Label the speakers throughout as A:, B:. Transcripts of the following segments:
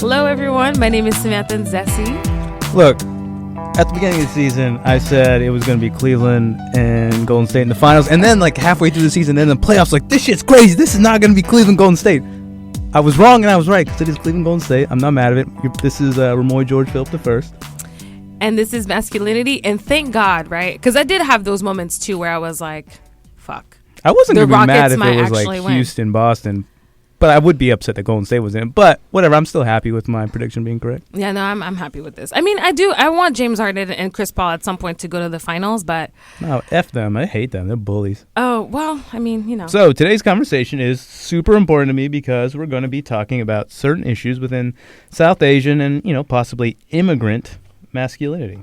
A: Hello, everyone. My name is Samantha and Remoy.
B: Look, at the beginning of the season, I said it was going to be Cleveland and Golden State in the finals. And then, like, halfway through the season, then the playoffs, like, this shit's crazy. This is not going to be Cleveland Golden State. I was wrong and I was right because it is Cleveland Golden State. I'm not mad at it. This is Remoy George Philip the First.
A: And this is Masculinity. And thank God, right? Because I did have those moments, too, where I was like, fuck.
B: I wasn't going to be mad if
A: might
B: it was like
A: actually win.
B: Houston, Boston. But I would be upset that Golden State was in. But whatever, I'm still happy with my prediction being correct.
A: Yeah, no, I'm happy with this. I mean, I want James Harden and Chris Paul at some point to go to the finals, but...
B: No, F them. I hate them. They're bullies.
A: Oh, well, I mean, you know.
B: So today's conversation is super important to me because we're going to be talking about certain issues within South Asian and, you know, possibly immigrant masculinity.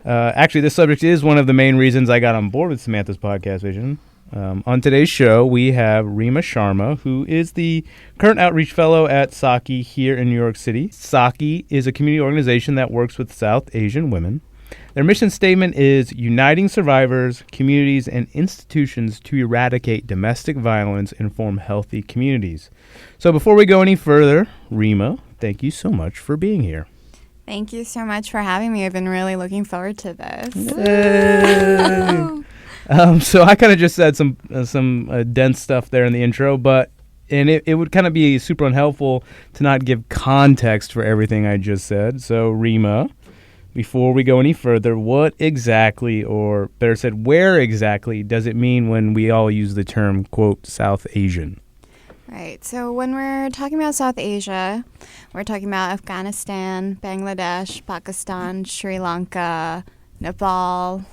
B: Actually, this subject is one of the main reasons I got on board with Samantha's podcast vision. On today's show, we have Reema Sharma, who is the current outreach fellow at SAKHI here in New York City. SAKHI is a community organization that works with South Asian women. Their mission statement is uniting survivors, communities, and institutions to eradicate domestic violence and form healthy communities. So before we go any further, Reema, thank you so much for being here.
C: Thank you so much for having me. I've been really looking forward to this.
B: Yay. So I kind of just said some dense stuff there in the intro, but it would kind of be super unhelpful to not give context for everything I just said. So Reema, before we go any further, what exactly, or better said, where exactly does it mean when we all use the term, quote, South Asian?
C: Right. So when we're talking about South Asia, we're talking about Afghanistan, Bangladesh, Pakistan, Sri Lanka, Nepal,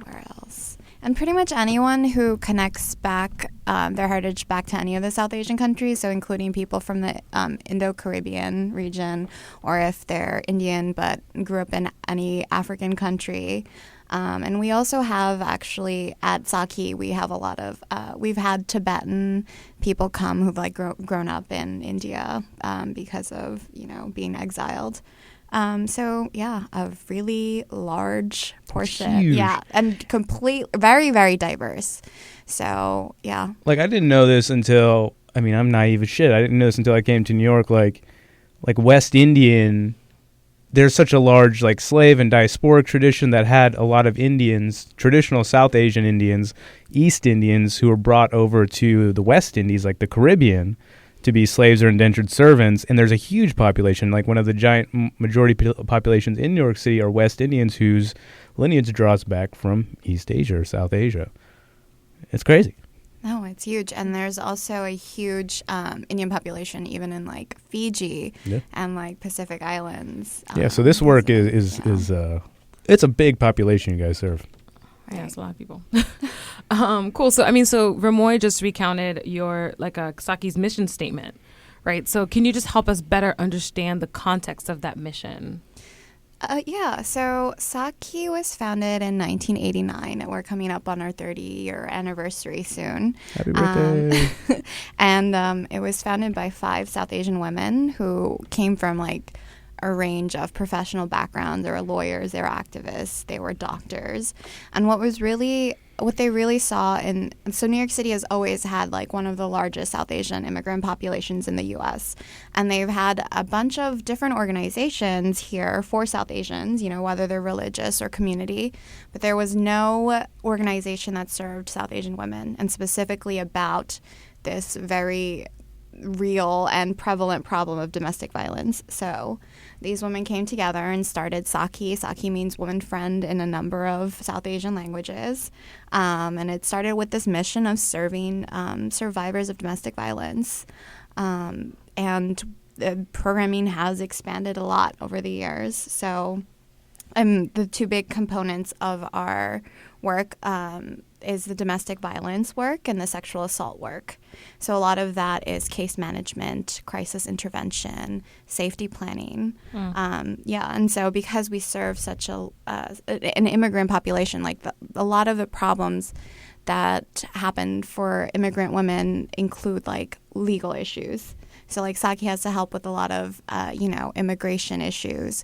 C: where else? And pretty much anyone who connects back their heritage back to any of the South Asian countries, so including people from the Indo-Caribbean region, or if they're Indian but grew up in any African country. And we also have actually at SAKHI, we have a lot of, we've had Tibetan people come who've like grown up in India because of, you know, being exiled. So yeah, a really large portion.
B: Huge.
C: Yeah, and very, very diverse. So yeah.
B: Like I didn't know this until, I mean, I'm naive as shit. I didn't know this until I came to New York. Like West Indian, there's such a large like slave and diasporic tradition that had a lot of Indians, traditional South Asian Indians, East Indians who were brought over to the West Indies, like the Caribbean, to be slaves or indentured servants. And there's a huge population, like one of the giant majority populations in New York City are West Indians whose lineage draws back from East Asia or South Asia. It's crazy.
C: No, it's huge. And there's also a huge Indian population even in like Fiji and like Pacific Islands.
B: Yeah, so this work is it's a big population you guys serve.
A: Right. Yeah, it's a lot of people. Cool. So, Remoy just recounted your, SAKHI's mission statement, right? So can you just help us better understand the context of that mission?
C: Yeah, so SAKHI was founded in 1989, and we're coming up on our 30-year anniversary soon.
B: Happy birthday.
C: And it was founded by 5 South Asian women who came from, like, a range of professional backgrounds. They were lawyers, they were activists, they were doctors. And what they really saw so New York City has always had like one of the largest South Asian immigrant populations in the U.S. And they've had a bunch of different organizations here for South Asians, you know, whether they're religious or community. But there was no organization that served South Asian women, and specifically about this very real and prevalent problem of domestic violence. So these women came together and started SAKHI. SAKHI means woman friend in a number of South Asian languages. And it started with this mission of serving survivors of domestic violence. And the programming has expanded a lot over the years. So the 2 big components of our work is the domestic violence work and the sexual assault work. So a lot of that is case management, crisis intervention, safety planning. And so because we serve such an immigrant population, like a lot of the problems that happen for immigrant women include like legal issues. So like SAKHI has to help with a lot of, immigration issues.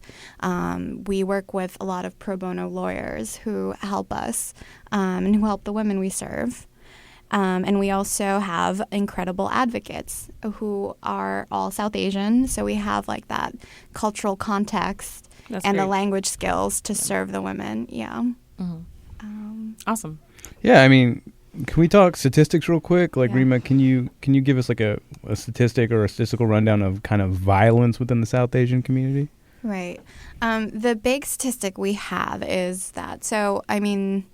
C: We work with a lot of pro bono lawyers who help us and who help the women we serve. And we also have incredible advocates who are all South Asian. So we have like that cultural context
A: That's
C: and the
A: great.
C: language skills to serve the women. Yeah.
A: Awesome.
B: Yeah, I mean, can we talk statistics real quick? Like,
C: Yeah.
B: Reema, can you give us like a statistic or a statistical rundown of kind of violence within the South Asian community?
C: Right. The big statistic we have is that, so, I mean,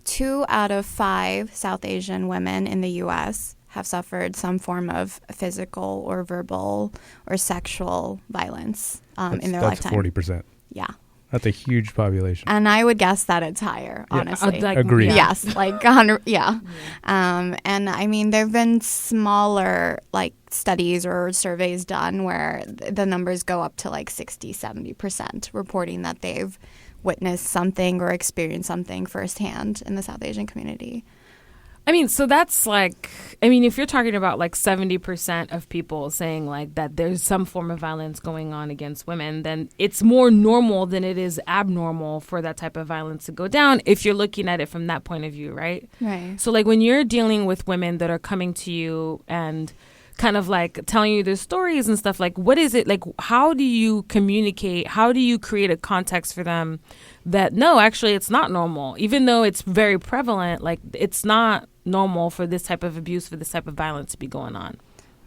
C: 2 out of 5 South Asian women in the U.S. have suffered some form of physical or verbal or sexual violence in their
B: That's
C: lifetime.
B: 40%.
C: Yeah.
B: That's a huge population.
C: And I would guess that it's higher,
B: Yeah.
C: honestly.
B: Agreed.
A: Yeah.
C: Yes, like 100, yeah. And I mean, there have been smaller like studies or surveys done where the numbers go up to like 60, 70% reporting that they've witnessed something or experienced something firsthand in the South Asian community.
A: I mean, so that's like, I mean, if you're talking about like 70% of people saying like that there's some form of violence going on against women, then it's more normal than it is abnormal for that type of violence to go down if you're looking at it from that point of view, right?
C: Right.
A: So like when you're dealing with women that are coming to you and kind of like telling you their stories and stuff, like what is it, like how do you communicate, how do you create a context for them that no, actually it's not normal, even though it's very prevalent, like it's not normal for this type of abuse, for this type of violence to be going on.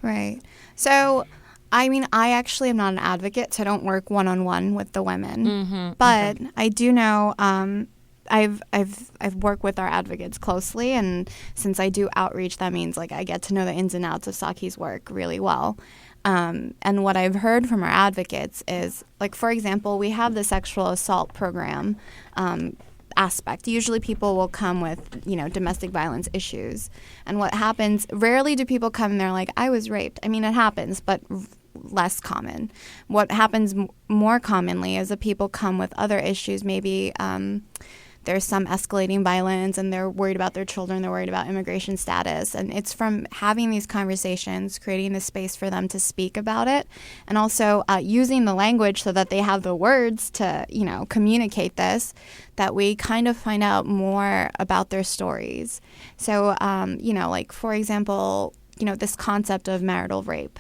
C: Right. So, I mean, I actually am not an advocate, so I don't work one-on-one with the women. But I do know I've worked with our advocates closely, and since I do outreach, that means like I get to know the ins and outs of SAKHI's work really well. And what I've heard from our advocates is, like, for example, we have the sexual assault program aspect. Usually people will come with, you know, domestic violence issues. And what happens, rarely do people come and they're like, I was raped. I mean, it happens, but less common. What happens more commonly is that people come with other issues. Maybe there's some escalating violence and they're worried about their children, they're worried about immigration status. And it's from having these conversations, creating the space for them to speak about it, and also using the language so that they have the words to, you know, communicate this, that we kind of find out more about their stories. So, you know, like, for example, you know, this concept of marital rape.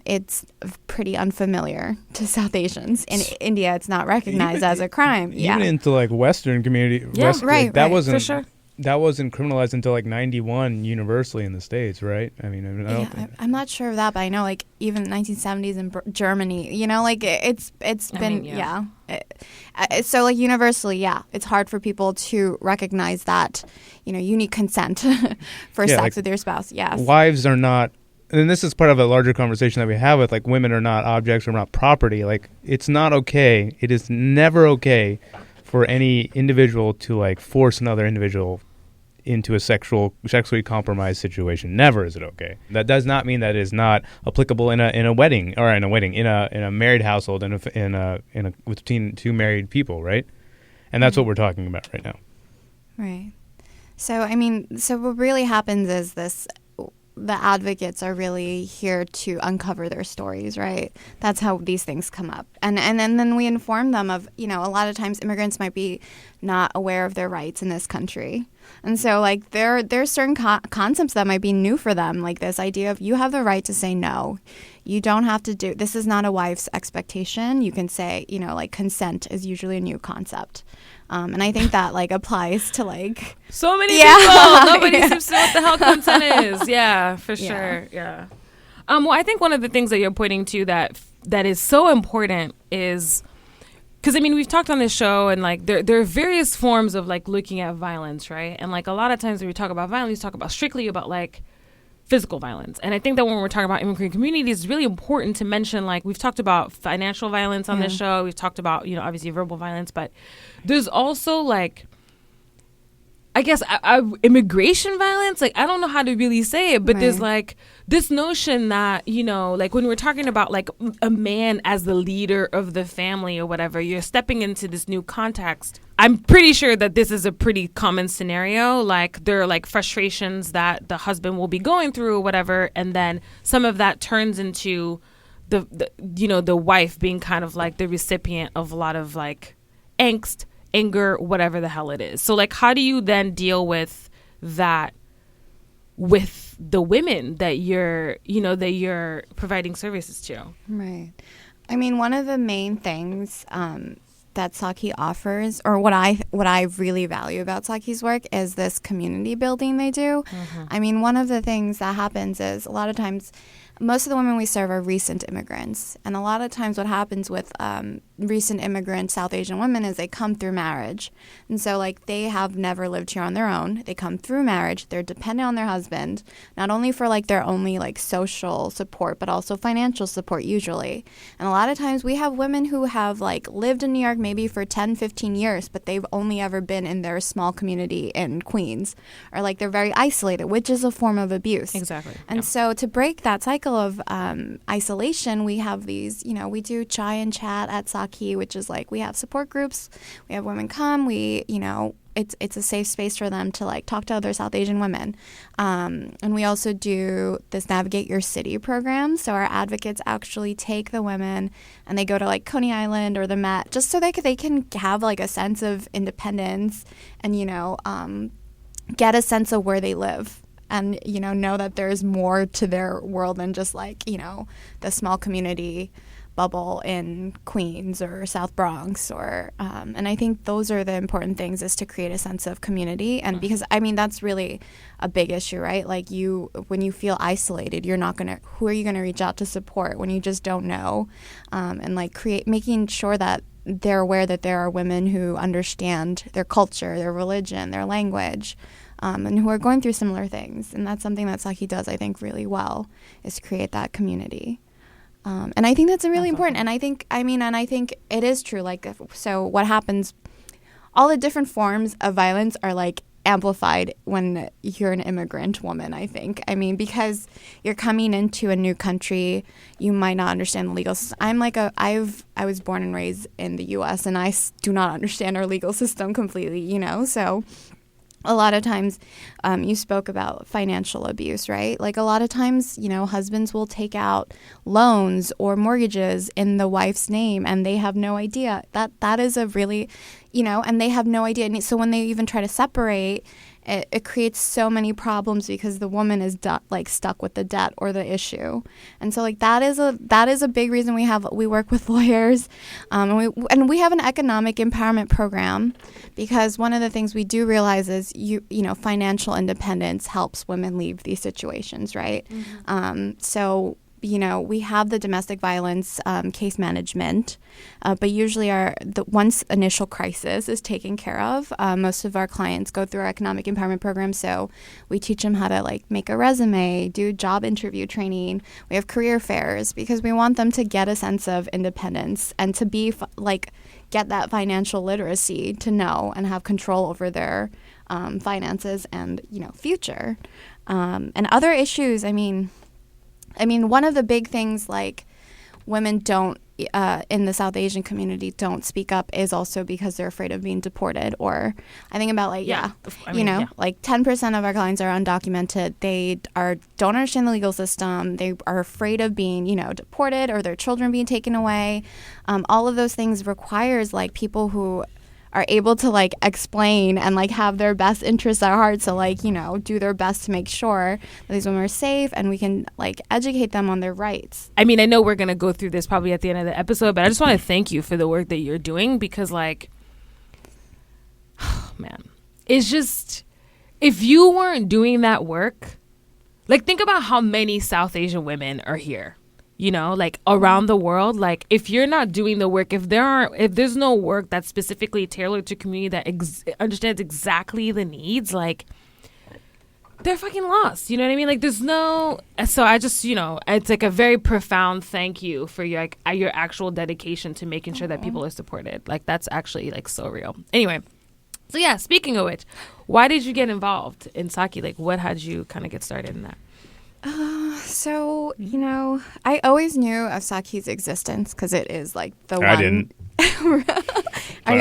C: It's pretty unfamiliar to South Asians. In India, it's not recognized as a crime.
B: Even into like Western community,
A: Yeah,
C: right,
B: that
C: right,
B: wasn't
A: for sure.
B: that wasn't criminalized until like 91 universally in the States, right? I mean, I don't think.
C: I'm not sure of that, but I know like even 1970s in Germany, you know, like it's been,
A: yeah.
C: So like universally, yeah, it's hard for people to recognize that, you know, you need consent for
B: Yeah,
C: sex
B: like,
C: with your spouse. Yes.
B: Wives are not, and this is part of a larger conversation that we have with like women are not objects or not property. Like, it's not okay. It is never okay for any individual to like force another individual into a sexually compromised situation. Never is it okay. That does not mean that it is not applicable in a wedding or in a married household in between two married people, right? And that's what we're talking about right now.
C: Right. So, I mean, so what really happens is this, the advocates are really here to uncover their stories, right? That's how these things come up. And then we inform them of, you know, a lot of times immigrants might be not aware of their rights in this country. And so, like, there's certain concepts that might be new for them, like this idea of you have the right to say no. You don't have to do, this is not a wife's expectation. You can say, you know, like, consent is usually a new concept. And I think that, like, applies to, like...
A: So many
C: Yeah.
A: people. Nobody seems to know what the hell consent is. Yeah, for sure. Yeah. Well, I think one of the things that you're pointing to that is so important is... Because, I mean, we've talked on this show, and, like, there are various forms of, like, looking at violence, right? And, like, a lot of times when we talk about violence, we talk about strictly about, like, physical violence. And I think that when we're talking about immigrant communities, it's really important to mention, like, we've talked about financial violence on this show. We've talked about, you know, obviously verbal violence, but there's also, like, I guess immigration violence. Like, I don't know how to really say it, but there's like this notion that, you know, like when we're talking about like a man as the leader of the family or whatever, you're stepping into this new context. I'm pretty sure that this is a pretty common scenario. Like, there are like frustrations that the husband will be going through or whatever, and then some of that turns into the you know, the wife being kind of like the recipient of a lot of like angst, anger, whatever the hell it is. So, like, how do you then deal with that with the women that you're providing services to.
C: Right. I mean, one of the main things that SAKHI offers, or what I really value about SAKHI's work, is this community building they do. I mean, one of the things that happens is a lot of times, most of the women we serve are recent immigrants. And a lot of times what happens with recent immigrant South Asian women is they come through marriage. And so, like, they have never lived here on their own. They come through marriage. They're dependent on their husband, not only for, like, their only, like, social support, but also financial support usually. And a lot of times we have women who have, like, lived in New York maybe for 10, 15 years, but they've only ever been in their small community in Queens. Or, like, they're very isolated, which is a form of abuse.
A: Exactly.
C: And so to break that cycle of isolation, we have these, we do chai and chat at SAKHI, which is like, we have support groups, we have women come, it's a safe space for them to, like, talk to other South Asian women. And we also do this Navigate Your City program. So our advocates actually take the women and they go to, like, Coney Island or the Met, just so they can have, like, a sense of independence and, get a sense of where they live. And, know that there's more to their world than just, like, the small community bubble in Queens or South Bronx. And I think those are the important things, is to create a sense of community. And because, I mean, that's really a big issue, right? Like, when you feel isolated, who are you going to reach out to support when you just don't know? And, like, making sure that they're aware that there are women who understand their culture, their religion, their language, and who are going through similar things. And that's something that SAKHI does, I think, really well, is create that community. And I think that's really important. And I think it is true. Like, so what happens, all the different forms of violence are, like, amplified when you're an immigrant woman, I think. I mean, because you're coming into a new country, you might not understand the legal system. I was born and raised in the U.S., and I do not understand our legal system completely, so a lot of times, you spoke about financial abuse, right? Like, a lot of times, husbands will take out loans or mortgages in the wife's name, and they have no idea. That is a really, and they have no idea. And so when they even try to separate, it creates so many problems because the woman is stuck with the debt or the issue. And so, like, that is a big reason we work with lawyers, and we have an economic empowerment program, because one of the things we do realize is financial independence helps women leave these situations, right? So we have the domestic violence case management, but usually once initial crisis is taken care of, most of our clients go through our economic empowerment program. So we teach them how to, like, make a resume, do job interview training. We have career fairs, because we want them to get a sense of independence and to be get that financial literacy, to know and have control over their finances and future, and other issues. I mean, one of the big things, like, women don't, in the South Asian community, don't speak up is also because they're afraid of being deported. Or I think about, like, like 10% of our clients are undocumented. They don't understand the legal system. They are afraid of being, deported, or their children being taken away. All of those things requires, like, people who are able to, like, explain and, like, have their best interests at heart. So, like, do their best to make sure that these women are safe, and we can, like, educate them on their rights.
A: I mean, I know we're going to go through this probably at the end of the episode, but I just want to thank you for the work that you're doing, because, like, man, it's just, if you weren't doing that work, like, think about how many South Asian women are here. Like, around the world. Like, if you're not doing the work, if there's no work that's specifically tailored to community that understands exactly the needs, like, they're fucking lost. You know what I mean? Like, there's no. So I just, it's like a very profound thank you for your actual dedication to making sure that people are supported. Like, that's actually, like, so real. Anyway, so yeah. Speaking of which, why did you get involved in SAKHI? Like, what had you kind of get started in that?
C: So, I always knew of SAKHI's existence, because it is, like, the one.
B: I didn't.
C: Are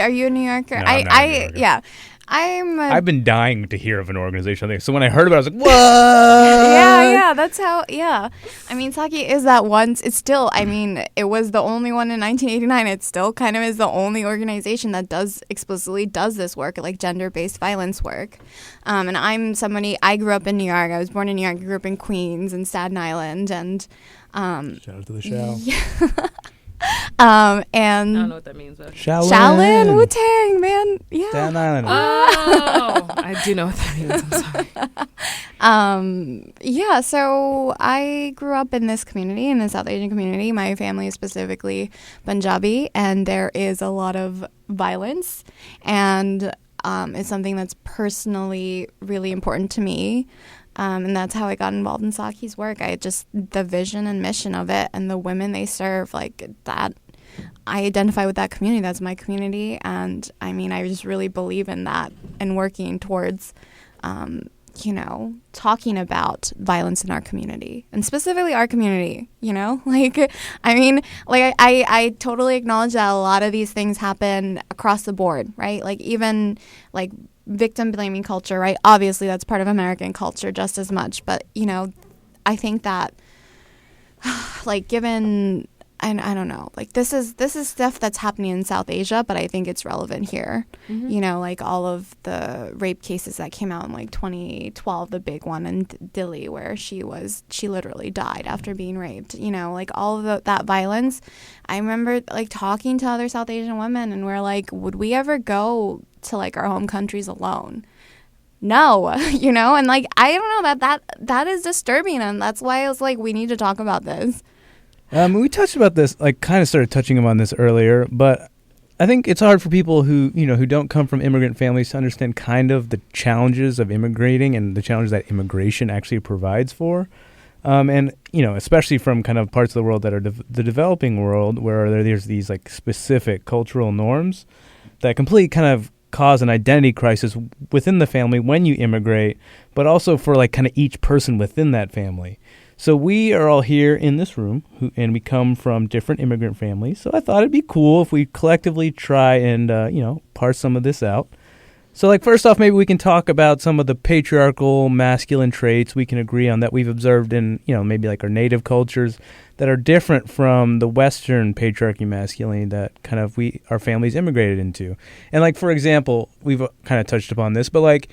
C: you a New Yorker?
B: No, I'm not a New Yorker.
C: Yeah.
B: I've been dying to hear of an organization like this. So when I heard about it, I was like, what?
C: Yeah, that's how, yeah. I mean, SAKHI is that once, it's still, I mean, it was the only one in 1989. It still kind of is the only organization that explicitly does this work, like gender-based violence work. And I'm somebody, I grew up in New York. I was born in New York. I grew up in Queens and Staten Island. And
B: shout out to the Shao.
C: Yeah.
A: I
C: And
A: don't know what that means, but
C: Shaolin, Wu-Tang, man. Yeah.
B: Staten Island.
A: oh, I do know what that means. I'm sorry.
C: Yeah, so I grew up in this community, in the South Asian community. My family is specifically Punjabi, and there is a lot of violence, and it's something that's personally really important to me. And that's how I got involved in SAKHI's work. The vision and mission of it and the women they serve, like that, I identify with that community. That's my community. And I mean, I just really believe in that and working towards, talking about violence in our community and specifically our community, I totally acknowledge that a lot of these things happen across the board, right? Like even like victim blaming culture, right? Obviously that's part of American culture just as much, but I think that like given, I don't know, like this is stuff that's happening in South Asia, but I think it's relevant here. Mm-hmm. Like all of the rape cases that came out in like 2012, the big one in Delhi where she literally died after being raped, like all of that violence. I remember like talking to other South Asian women and we're like, would we ever go to like our home countries alone? No, and like I don't know, that is disturbing, and that's why I was like, we need to talk about this.
B: We touched about this, like kind of started touching on this earlier, but I think it's hard for people who don't come from immigrant families to understand kind of the challenges of immigrating and the challenges that immigration actually provides for. And, especially from kind of parts of the world that are the developing world where there's these like specific cultural norms that completely kind of cause an identity crisis within the family when you immigrate, but also for like kind of each person within that family. So we are all here in this room, and we come from different immigrant families. So I thought it'd be cool if we collectively try and, parse some of this out. So, like, first off, maybe we can talk about some of the patriarchal masculine traits we can agree on that we've observed in, maybe like our native cultures that are different from the Western patriarchy masculinity that kind of our families immigrated into. And, like, for example, we've kind of touched upon this, but, like,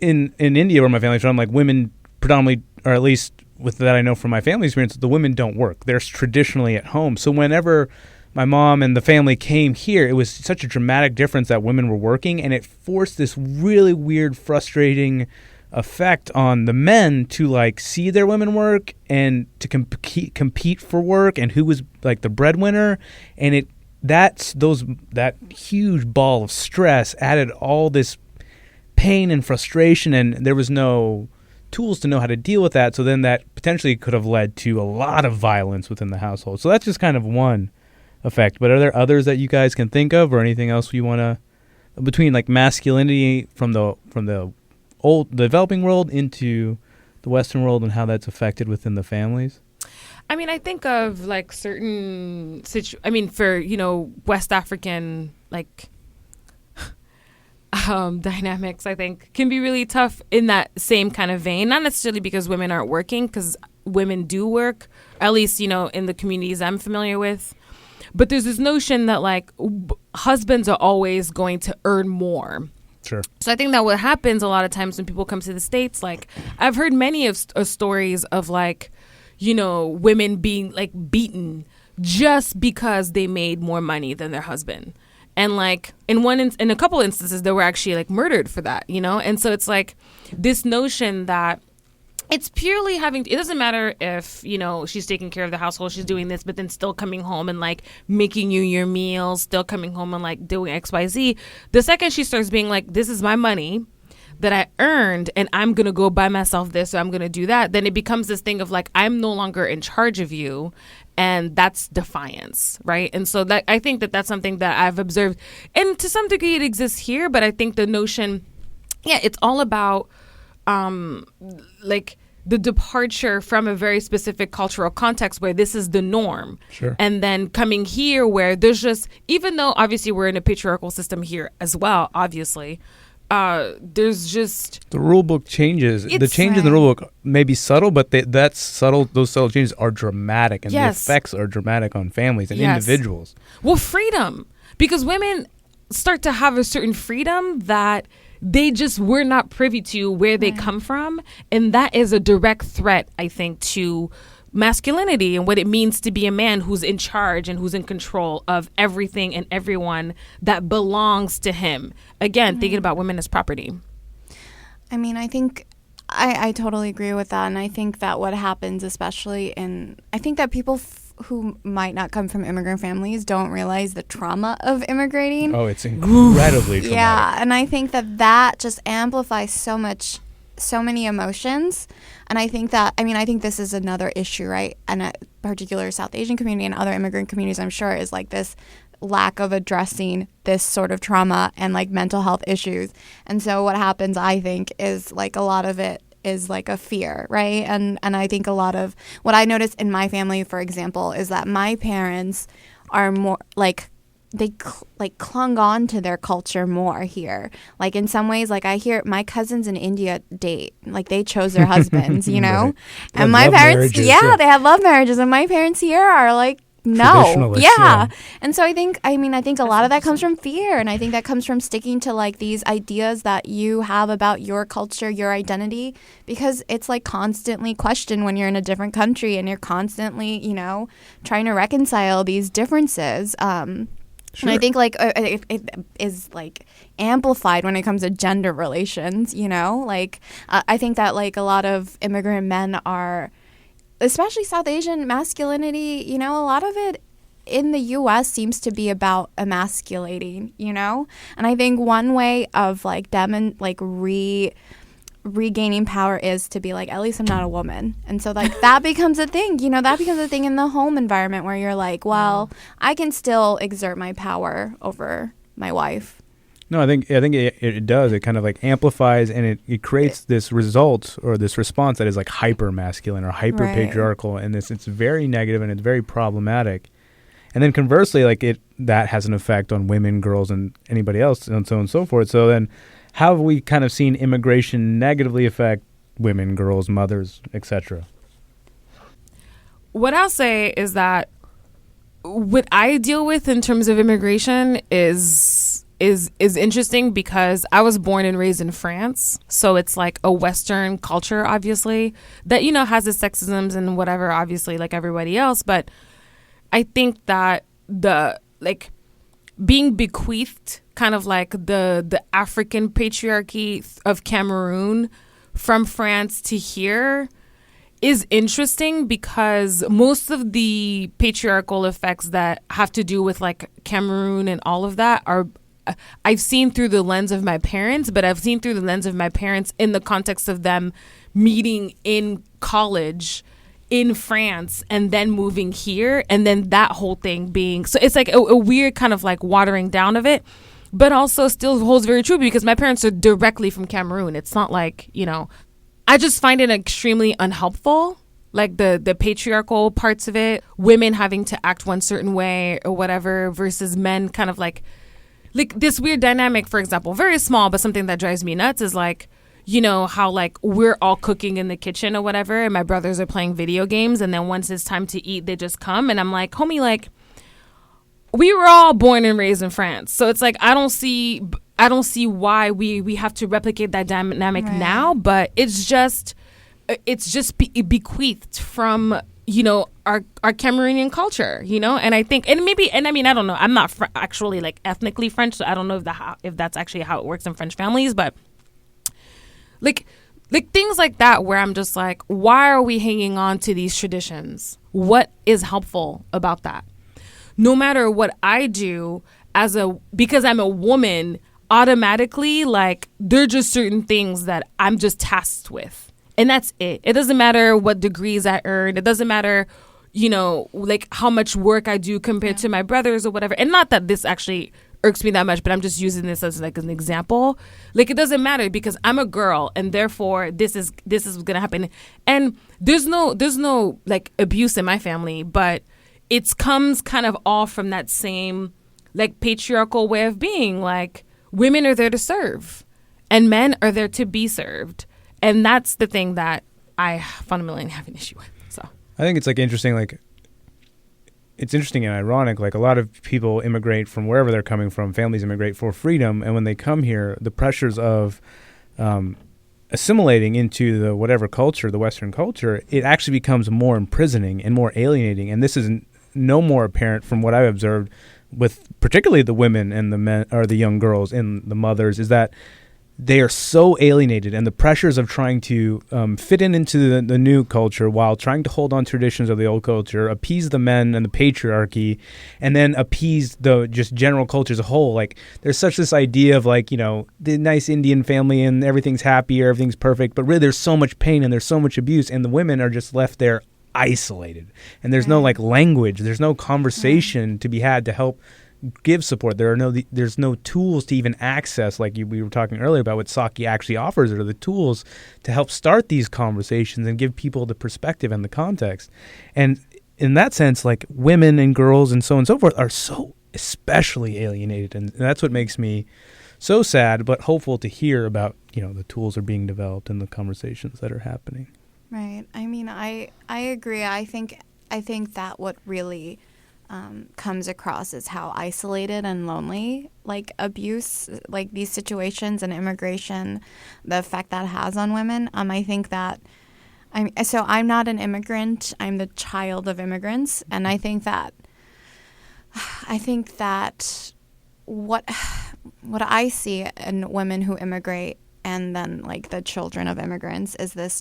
B: in India, where my family's from, like, women predominantly, or at least with that I know from my family experience, the women don't work. They're traditionally at home. So whenever my mom and the family came here, it was such a dramatic difference that women were working, and it forced this really weird, frustrating effect on the men to like see their women work and to compete for work and who was like the breadwinner, and that huge ball of stress added all this pain and frustration, and there was no tools to know how to deal with that. So then that potentially could have led to a lot of violence within the household. So that's just kind of one effect. But are there others that you guys can think of, or anything else you want to, between like masculinity from the old developing world into the Western world and how that's affected within the families?
A: I mean, I think of like certain for West African like dynamics, I think can be really tough in that same kind of vein. Not necessarily because women aren't working, because women do work, at least in the communities I'm familiar with. But there's this notion that like husbands are always going to earn more.
B: Sure.
A: So I think that what happens a lot of times when people come to the States, like I've heard many of stories of like, women being like beaten just because they made more money than their husband. And like in a couple instances, they were actually like murdered for that, And so it's like this notion that it's purely it doesn't matter if, she's taking care of the household, she's doing this, but then still coming home and like making you your meals, still coming home and like doing XYZ. The second she starts being like, this is my money that I earned and I'm going to go buy myself this or I'm going to do that, then it becomes this thing of like, I'm no longer in charge of you. And that's defiance, right? And so that I think that's something that I've observed. And to some degree it exists here, but I think the notion, it's all about like the departure from a very specific cultural context where this is the norm.
B: Sure.
A: And then coming here where there's just, even though obviously we're in a patriarchal system here as well, obviously, there's just
B: the rule book changes. The
A: It's-
B: change in the rule book may be subtle, but those subtle changes are dramatic, and
A: Yes.
B: the effects are dramatic on families and
A: Yes.
B: individuals.
A: well, freedom, because women start to have a certain freedom that they just were not privy to where they come from, and that is a direct threat, I think, to masculinity and what it means to be a man who's in charge and who's in control of everything and everyone that belongs to him. Again, thinking about women as property.
C: I mean, I think I totally agree with that. And I think that what happens, especially I think that people who might not come from immigrant families don't realize the trauma of immigrating.
B: Oh, it's incredibly traumatic.
C: Yeah. And I think that just amplifies so many emotions. And I think this is another issue, right? And a particular South Asian community and other immigrant communities, I'm sure, is like this lack of addressing this sort of trauma and like mental health issues. And so what happens, I think, is like a lot of it is like a fear, right? And I think a lot of what I noticed in my family, for example, is that my parents are more like they clung on to their culture more here. Like in some ways, like I hear my cousins in India date, like they chose their husbands, you know?
B: Right.
C: And
B: They have
C: my
B: love
C: parents,
B: marriages,
C: yeah, they have love marriages, and my parents here are like, no.
B: Traditionalists,
C: Yeah.
B: yeah.
C: And so I think a lot of that comes from fear. And I think that comes from sticking to like these ideas that you have about your culture, your identity, because it's like constantly questioned when you're in a different country and you're constantly, you know, trying to reconcile these differences.
B: Sure.
C: And I think like it is like amplified when it comes to gender relations, you know, like I think that like a lot of immigrant men are, especially South Asian masculinity, you know, a lot of it in the U.S. seems to be about emasculating, you know? And I think one way of like regaining power is to be like, at least I'm not a woman. And so like that becomes a thing, you know, that becomes a thing in the home environment where you're like, well, I can still exert my power over my wife.
B: No, I think it does. It kind of like amplifies, and it creates this result or this response that is like hyper masculine or hyper patriarchal, and it's very negative and it's very problematic. And then conversely, like that has an effect on women, girls, and anybody else, and so on and so forth. So then, how have we kind of seen immigration negatively affect women, girls, mothers, etc.?
A: What I'll say is that what I deal with in terms of immigration is interesting because I was born and raised in France. So it's like a Western culture, obviously, that, you know, has its sexisms and whatever, obviously, like everybody else. But I think that the like being bequeathed kind of like the African patriarchy of Cameroon from France to here is interesting because most of the patriarchal effects that have to do with like Cameroon and all of that are I've seen through the lens of my parents, but I've seen through the lens of my parents in the context of them meeting in college in France and then moving here, and then that whole thing being so it's like a weird kind of like watering down of it, but also still holds very true because my parents are directly from Cameroon. It's not like, you know, I just find it extremely unhelpful, like the patriarchal parts of it, women having to act one certain way or whatever versus men kind of like this weird dynamic. For example, very small, but something that drives me nuts is like, you know, how like we're all cooking in the kitchen or whatever, and my brothers are playing video games, and then once it's time to eat, they just come, and I'm like, homie, like we were all born and raised in France, so it's like I don't see why we have to replicate that dynamic now, but it's just bequeathed from, you know, our Cameroonian culture, you know, and I think, and I mean, I don't know, I'm not actually like ethnically French, so I don't know if that's actually how it works in French families, but like things like that where I'm just like, why are we hanging on to these traditions? What is helpful about that? No matter what I do because I'm a woman, automatically, like there are just certain things that I'm just tasked with. And that's it. It doesn't matter what degrees I earned. It doesn't matter, you know, like how much work I do compared to my brothers or whatever. And not that this actually irks me that much, but I'm just using this as like an example. Like, it doesn't matter because I'm a girl and therefore this is gonna happen. And there's no like abuse in my family, but it comes kind of all from that same like patriarchal way of being. Like, women are there to serve and men are there to be served. And that's the thing that I fundamentally have an issue with. So
B: I think it's like interesting, like it's interesting and ironic. Like, a lot of people immigrate from wherever they're coming from. Families immigrate for freedom, and when they come here, the pressures of assimilating into the whatever culture, the Western culture, it actually becomes more imprisoning and more alienating. And this is no more apparent from what I've observed with particularly the women and the men, or the young girls and the mothers, is that they are so alienated, and the pressures of trying to fit into the new culture while trying to hold on traditions of the old culture, appease the men and the patriarchy, and then appease the just general culture as a whole. Like, there's such this idea of like, you know, the nice Indian family and everything's happy or everything's perfect, but really there's so much pain and there's so much abuse, and the women are just left there isolated. And there's no like language, there's no conversation to be had to help give support. There's no tools to even access, like we were talking earlier about what SAKHI actually offers, are the tools to help start these conversations and give people the perspective and the context. And in that sense, like, women and girls and so on and so forth are so especially alienated, and that's what makes me so sad but hopeful to hear about, you know, the tools are being developed and the conversations that are happening.
C: Right. I mean, I agree. I think that what really comes across is how isolated and lonely, like, abuse, like these situations and immigration, the effect that has on women. I think that I'm not an immigrant. I'm the child of immigrants, and I think that what I see in women who immigrate and then like the children of immigrants is this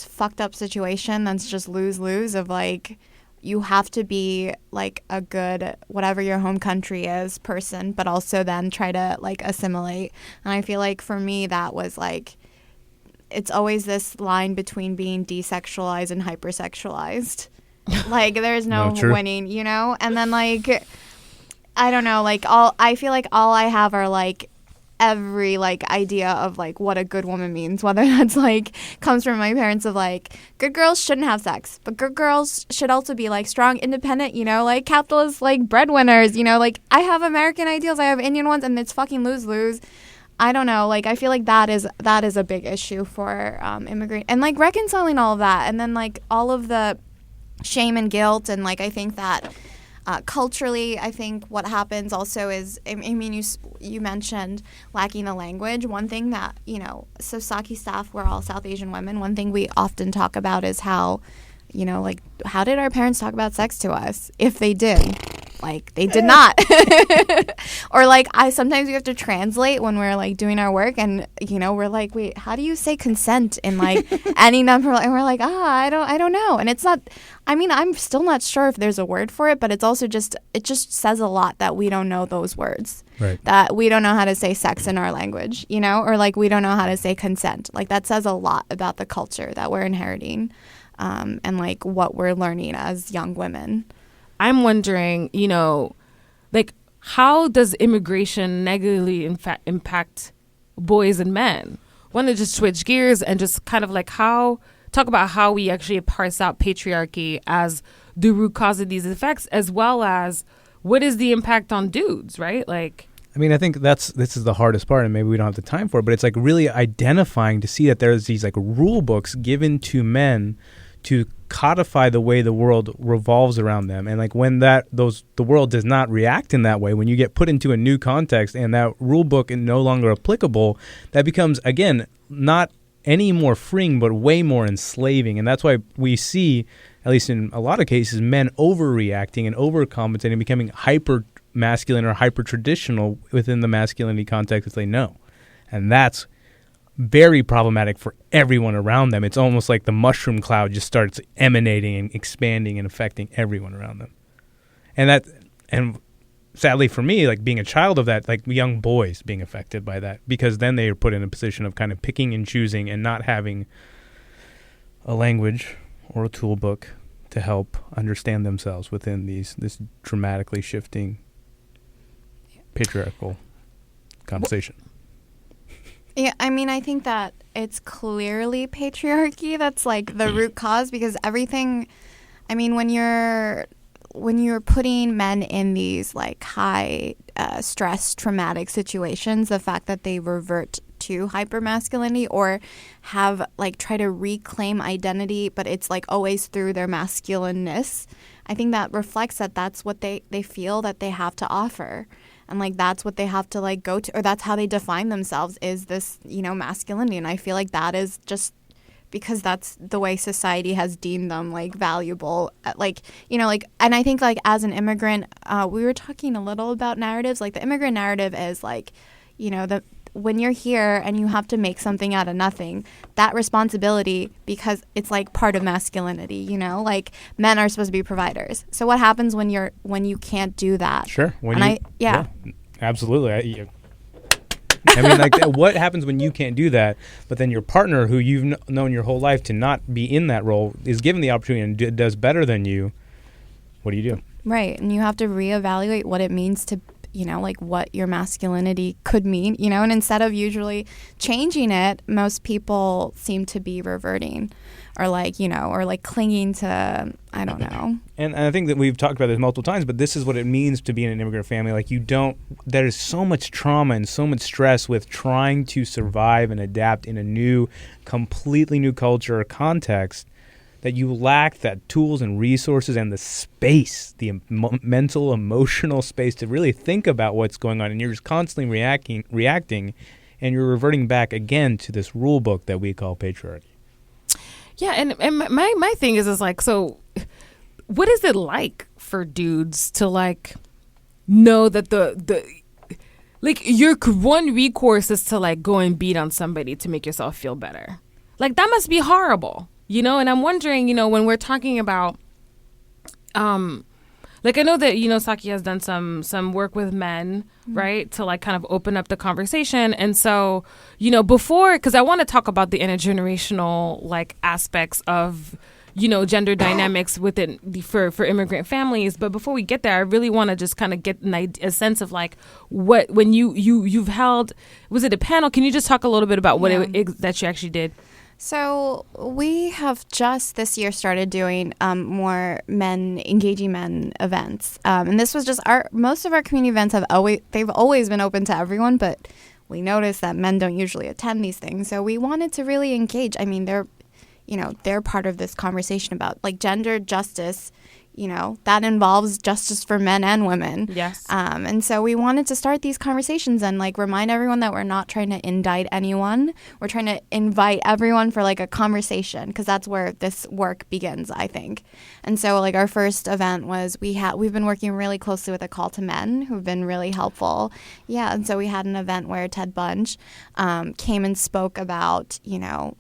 C: fucked up situation that's just lose-lose of like, you have to be like a good, whatever your home country is, person, but also then try to like assimilate. And I feel like for me that was like, it's always this line between being desexualized and hypersexualized. Like, there's no winning, you know? And then like, I don't know, like I feel like all I have are like every like idea of like what a good woman means, whether that's like comes from my parents of like, good girls shouldn't have sex, but good girls should also be like strong, independent, you know, like capitalist, like breadwinners, you know, like I have American ideals, I have Indian ones, and it's fucking lose-lose. I don't know, like I feel like that is a big issue for immigrant, and like reconciling all of that, and then like all of the shame and guilt, and like I think that culturally, I think what happens also is, I mean, you mentioned lacking the language. One thing that, you know, so SAKHI staff, we're all South Asian women. One thing we often talk about is how, you know, like, how did our parents talk about sex to us? If they did. Like, they did not. Or like, sometimes we have to translate when we're like doing our work, and you know, we're like, wait, how do you say consent in like any number? And we're like, I don't know. And it's not, I mean, I'm still not sure if there's a word for it, but it's also just, it just says a lot that we don't know those words.
B: Right.
C: That we don't know how to say sex in our language, you know, or like we don't know how to say consent. Like, that says a lot about the culture that we're inheriting, and like what we're learning as young women.
A: I'm wondering, you know, like, how does immigration negatively impact boys and men? Want to just switch gears and just kind of like talk about how we actually parse out patriarchy as the root cause of these effects, as well as what is the impact on dudes, right? Like,
B: I mean, I think this is the hardest part, and maybe we don't have the time for it, but it's like really identifying to see that there's these like rule books given to men to codify the way the world revolves around them. And like when the world does not react in that way, when you get put into a new context and that rule book is no longer applicable, that becomes, again, not any more freeing, but way more enslaving. And that's why we see, at least in a lot of cases, men overreacting and overcompensating, becoming hyper masculine or hyper traditional within the masculinity context that they know. And that's very problematic for everyone around them. It's almost like the mushroom cloud just starts emanating and expanding and affecting everyone around them. And sadly for me, like being a child of that, like young boys being affected by that, because then they are put in a position of kind of picking and choosing and not having a language or a tool book to help understand themselves within this dramatically shifting patriarchal conversation?
C: Yeah, I mean, I think that it's clearly patriarchy that's like the root cause, because everything, I mean, when you're putting men in these like high stress traumatic situations, the fact that they revert to hypermasculinity or have like try to reclaim identity, but it's like always through their masculineness, I think that reflects that that's what they feel that they have to offer. And like that's what they have to like go to, or that's how they define themselves, is this, you know, masculinity. And I feel like that is just because that's the way society has deemed them like valuable, like, you know, like, and I think like as an immigrant, we were talking a little about narratives. Like the immigrant narrative is like, you know, when you're here and you have to make something out of nothing, that responsibility, because it's like part of masculinity, you know, like men are supposed to be providers. So what happens when you can't do that?
B: Sure.
C: Yeah,
B: absolutely. I mean, like, what happens when you can't do that, but then your partner, who you've known your whole life to not be in that role, is given the opportunity and does better than you? What do you do?
C: Right. And you have to reevaluate what it means to, you know, like what your masculinity could mean, you know, and instead of usually changing it, most people seem to be reverting or like, you know, or like clinging to, I don't know.
B: And I think that we've talked about this multiple times, but this is what it means to be in an immigrant family. Like there is so much trauma and so much stress with trying to survive and adapt in a completely new culture or context, that you lack that tools and resources and the space, the mental, emotional space to really think about what's going on. And you're just constantly reacting, and you're reverting back again to this rule book that we call patriarchy.
A: Yeah, and my thing is like, so what is it like for dudes to like know that the like your one recourse is to like go and beat on somebody to make yourself feel better? Like that must be horrible. You know, and I'm wondering, you know, when we're talking about, like I know that, you know, SAKHI has done some work with men, right, to like kind of open up the conversation. And so, you know, before, because I want to talk about the intergenerational like aspects of, you know, gender dynamics within for immigrant families. But before we get there, I really want to just kind of get a sense of like what, when you've held, was it a panel? Can you just talk a little bit about what that you actually did?
C: So we have just this year started doing more engaging men events, and this was just most of our community events they've always been open to everyone, but we noticed that men don't usually attend these things. So we wanted to really engage. I mean, they're part of this conversation about like gender justice. You know, that involves justice for men and women.
A: Yes.
C: And so we wanted to start these conversations and like remind everyone that we're not trying to indict anyone. We're trying to invite everyone for like a conversation, because that's where this work begins, I think. And so like our first event was we've been working really closely with A Call to Men, who've been really helpful. Yeah. And so we had an event where Ted Bunch came and spoke about, you know,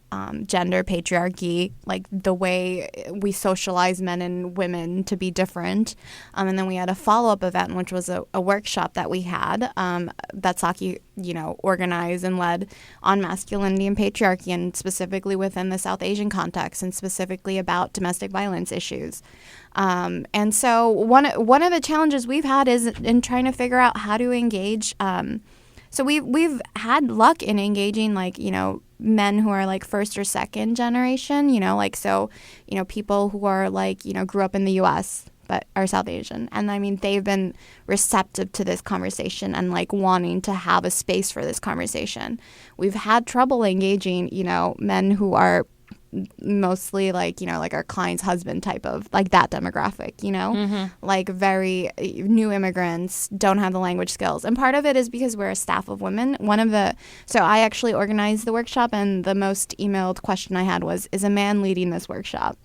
C: gender patriarchy, like the way we socialize men and women to be different. And then we had a follow-up event, which was a workshop that we had that SAKHI, you know, organized and led on masculinity and patriarchy, and specifically within the South Asian context, and specifically about domestic violence issues. And so one of the challenges we've had is in trying to figure out how to engage. So we've had luck in engaging, like, you know, men who are like first or second generation, you know, like, so, you know, people who are like, you know, grew up in the U.S. but are South Asian. And I mean, they've been receptive to this conversation and like wanting to have a space for this conversation. We've had trouble engaging, you know, men who are mostly like, you know, like our client's husband type of like that demographic, you know, like very new immigrants, don't have the language skills. And part of it is because we're a staff of women. So I actually organized the workshop, and the most emailed question I had was, is a man leading this workshop?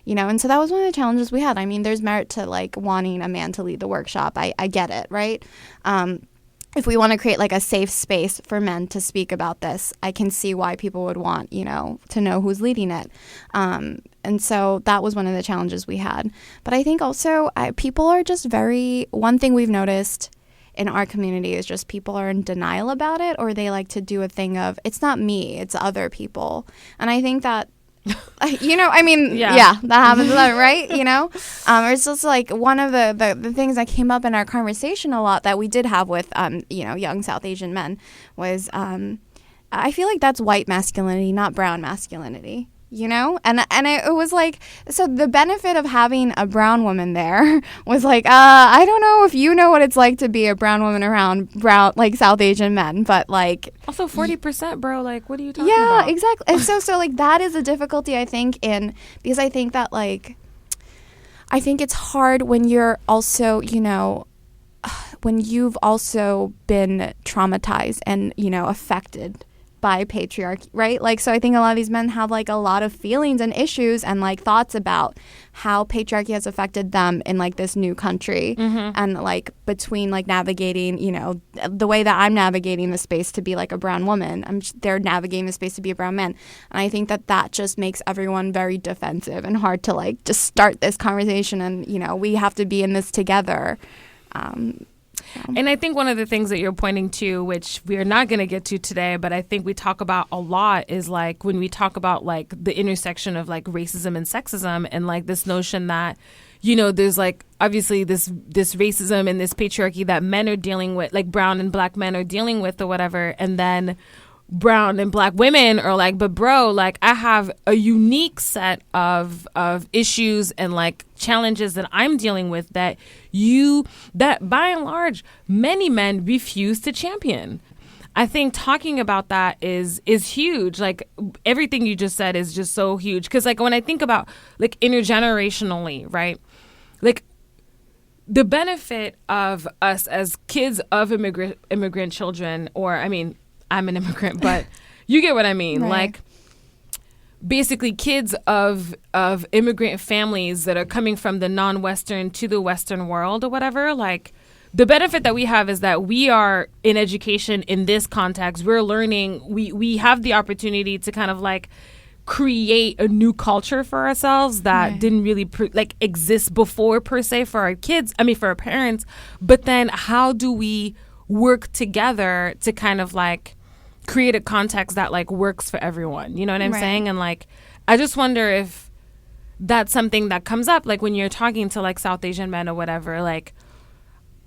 C: You know, and so that was one of the challenges we had. I mean, there's merit to like wanting a man to lead the workshop. I get it, right? If we want to create like a safe space for men to speak about this, I can see why people would want, you know, to know who's leading it. And so that was one of the challenges we had. But I think also people are just one thing we've noticed in our community is just people are in denial about it, or they like to do a thing of, it's not me, it's other people. And I think that I mean, yeah, that happens a lot, right? It's just like one of the things that came up in our conversation a lot that we did have with, young South Asian men was, I feel like that's white masculinity, not brown masculinity. And it was like, so the benefit of having a brown woman there was like, I don't know if you know what it's like to be a brown woman around like South Asian men, but like
A: also 40%, bro, like what are you talking about?
C: Yeah, exactly. And so like that is a difficulty, I think, because I think that like I think it's hard when you're also when you've also been traumatized and affected by patriarchy, right? Like, so I think a lot of these men have like a lot of feelings and issues and like thoughts about how patriarchy has affected them in like this new country, and like between like navigating, the way that I'm navigating the space to be like a brown woman, they're navigating the space to be a brown man, and I think that just makes everyone very defensive and hard to like just start this conversation, and we have to be in this together.
A: And I think one of the things that you're pointing to, which we are not going to get to today, but I think we talk about a lot, is like when we talk about like the intersection of like racism and sexism, and like this notion that, there's like obviously this racism and this patriarchy that men are dealing with, like brown and black men are dealing with or whatever. And then brown and black women are like, but bro, like I have a unique set of issues and like challenges that I'm dealing with that by and large many men refuse to champion. I think talking about that is huge. Like everything you just said is just so huge, because like when I think about like intergenerationally, right, like the benefit of us as kids of immigrant children, or I mean, I'm an immigrant, but you get what I mean. Right. Like basically kids of immigrant families that are coming from the non-Western to the Western world or whatever, like the benefit that we have is that we are in education in this context. We're learning, we have the opportunity to kind of like create a new culture for ourselves that didn't really exist before per se for our kids, for our parents. But then how do we work together to kind of like create a context that like works for everyone, you know what I'm saying? And like I just wonder if that's something that comes up, like when you're talking to like South Asian men or whatever, like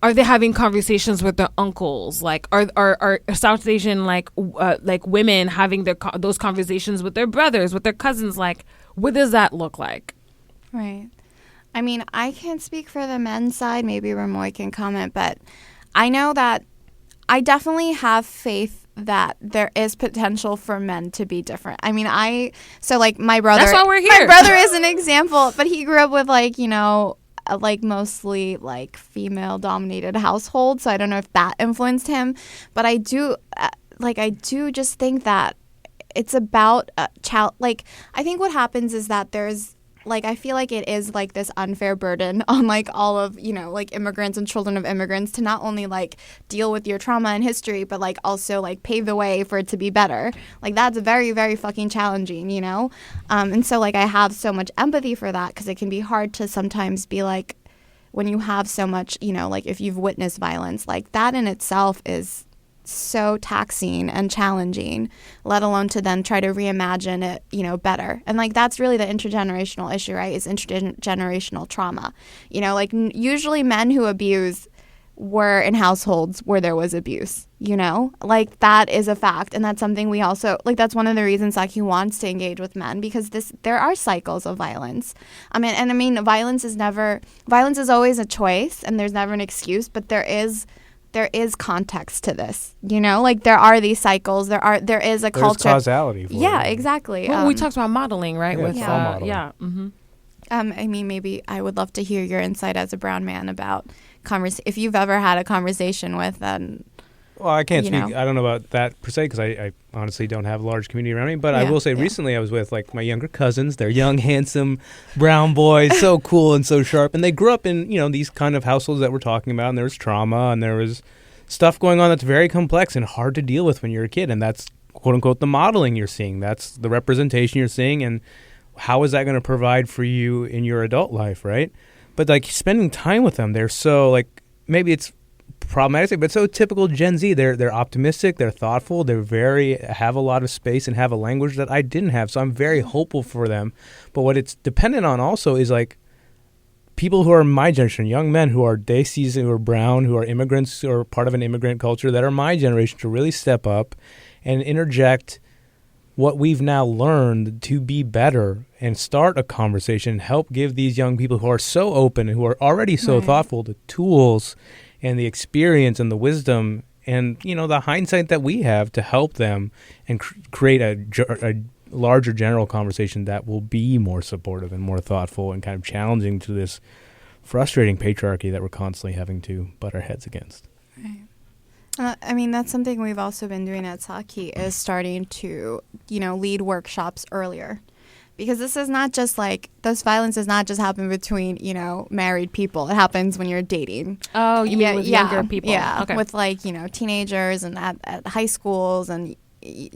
A: are they having conversations with their uncles? Like are South Asian like women having those conversations with their brothers, with their cousins? Like what does that look like?
C: Right. I mean, I can't speak for the men's side, maybe Remoy can comment, but I know that I definitely have faith that there is potential for men to be different. I mean, so like my brother.
A: That's why we're here.
C: My brother is an example, but he grew up with like, like mostly like female dominated household. So I don't know if that influenced him, but I do just think that it's about like, I think what happens is that there's like, I feel like it is like this unfair burden on like all of, like immigrants and children of immigrants to not only like deal with your trauma and history, but like also like pave the way for it to be better. Like that's very, very fucking challenging, And so like I have so much empathy for that, because it can be hard to sometimes be like, when you have so much, like if you've witnessed violence, like that in itself is so taxing and challenging, let alone to then try to reimagine it, better. And like that's really the intergenerational issue, right? Is intergenerational trauma. Like usually men who abuse were in households where there was abuse, like that is a fact. And that's something we also like, that's one of the reasons SAKHI wants to engage with men, because there are cycles of violence. Violence is always a choice and there's never an excuse, but there is context to this, like there are these cycles, there is a culture.
B: There's causality for it.
C: Exactly.
A: Well, we talked about modeling, right?
B: Modeling.
C: Maybe I would love to hear your insight as a brown man about if you've ever had a conversation with
B: well, I can't speak. I don't know about that per se, because I honestly don't have a large community around me. But I will say recently I was with like my younger cousins. They're young, handsome, brown boys, so cool and so sharp. And they grew up in, these kind of households that we're talking about. And there was trauma and there was stuff going on that's very complex and hard to deal with when you're a kid. And that's, quote unquote, the modeling you're seeing. That's the representation you're seeing. And how is that going to provide for you in your adult life, right? But like spending time with them, they're so like, maybe it's problematic, but so typical Gen Z. They're optimistic, they're thoughtful, have a lot of space and have a language that I didn't have. So I'm very hopeful for them. But what it's dependent on also is like people who are my generation, young men who are Desis, who are brown, who are immigrants, who are part of an immigrant culture that are my generation to really step up and interject what we've now learned to be better and start a conversation, help give these young people who are so open and who are already so thoughtful the tools and the experience and the wisdom and, the hindsight that we have to help them and create a larger general conversation that will be more supportive and more thoughtful and kind of challenging to this frustrating patriarchy that we're constantly having to butt our heads against.
C: Right. That's something we've also been doing at SAKHI is starting to, lead workshops earlier. Because this is not just this violence does not just happen between, married people. It happens when you're dating.
A: Oh, you mean with younger people?
C: Yeah,
A: okay.
C: With teenagers and at high schools and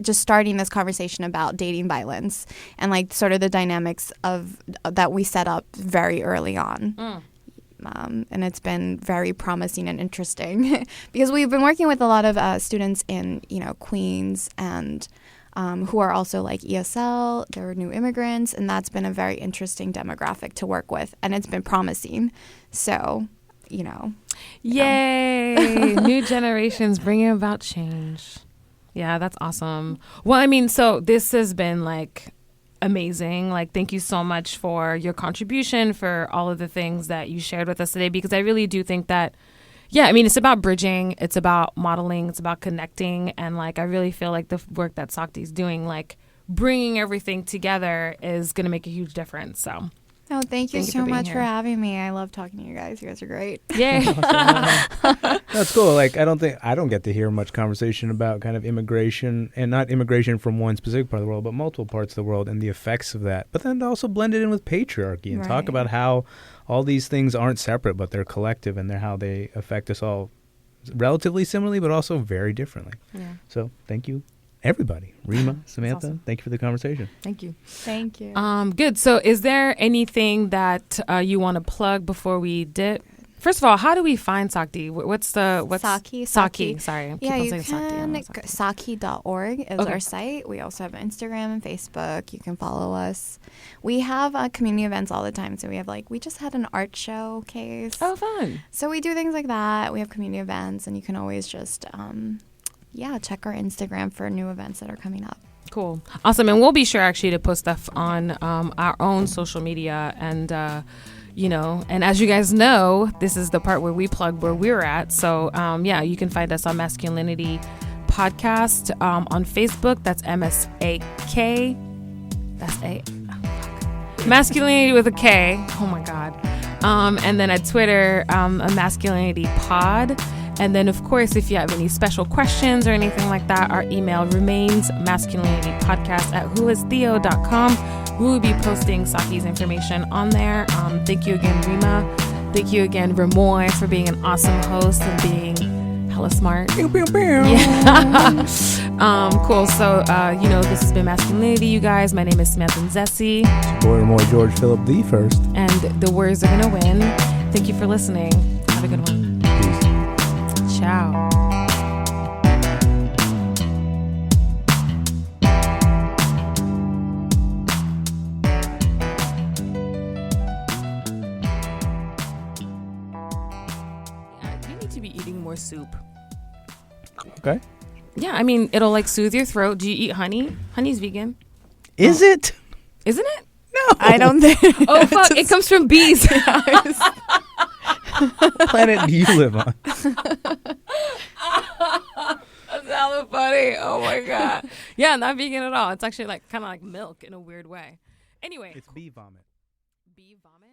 C: just starting this conversation about dating violence and sort of the dynamics of that we set up very early on. And it's been very promising and interesting because we've been working with a lot of students in, Queens and who are also ESL, they're new immigrants, and that's been a very interesting demographic to work with, and it's been promising. So,
A: Yay! New generations bringing about change. Yeah, that's awesome. Well, so this has been amazing. Thank you so much for your contribution, for all of the things that you shared with us today, because I really do think that, it's about bridging, it's about modeling, it's about connecting. And I really feel like the work that SAKHI is doing, bringing everything together is going to make a huge difference. So.
C: Oh, thank you so much for having me. I love talking to you guys. You guys are great.
A: Yay.
B: That's cool. I don't get to hear much conversation about kind of immigration, and not immigration from one specific part of the world, but multiple parts of the world and the effects of that. But then also blend it in with patriarchy and talk about how all these things aren't separate, but they're collective and they're how they affect us all relatively similarly, but also very differently. Yeah. So thank you. Everybody. Reema, Samantha,
A: awesome.
B: Thank you for the conversation.
A: Thank you.
C: Thank you.
A: Good. So is there anything that you want to plug before we dip? First of all, how do we find SAKHI? What's
C: SAKHI.
A: SAKHI. Sorry.
C: Yeah, you can. SAKHI.org is our site. We also have Instagram and Facebook. You can follow us. We have community events all the time. So we have we just had an art showcase.
A: Oh, fun.
C: So we do things like that. We have community events, and you can always just check our Instagram for new events that are coming up.
A: Cool. Awesome. And we'll be sure actually to post stuff on our own social media. And, and as you guys know, this is the part where we plug where we're at. So, you can find us on Masculinity Podcast on Facebook. That's MSAK. That's Masculinity with a K. Oh, my God. And then at Twitter, a Masculinity Pod. And then, of course, if you have any special questions or anything like that, our email remains masculinitypodcast@whoistheo.com. We will be posting SAKHI's information on there. Thank you again, Reema. Thank you again, Remoy, for being an awesome host and being hella smart.
B: Pew, pew, pew.
A: Yeah. Cool. So, this has been Masculinity, you guys. My name is Samantha and Zessie.
B: Boy, Remoy, George Philip the First.
A: And the words are going to win. Thank you for listening. Have a good one. Ciao. You need to be eating more soup.
B: Okay.
A: Yeah, it'll soothe your throat. Do you eat honey? Honey's vegan.
B: Is it?
A: Isn't it?
B: No.
C: I don't think.
A: Oh, fuck. It comes from bees.
B: What planet do you live on?
A: That's hella funny. Oh my God. Yeah, not vegan at all. It's actually kind of like milk in a weird way. Anyway.
B: It's bee vomit.
A: Bee vomit?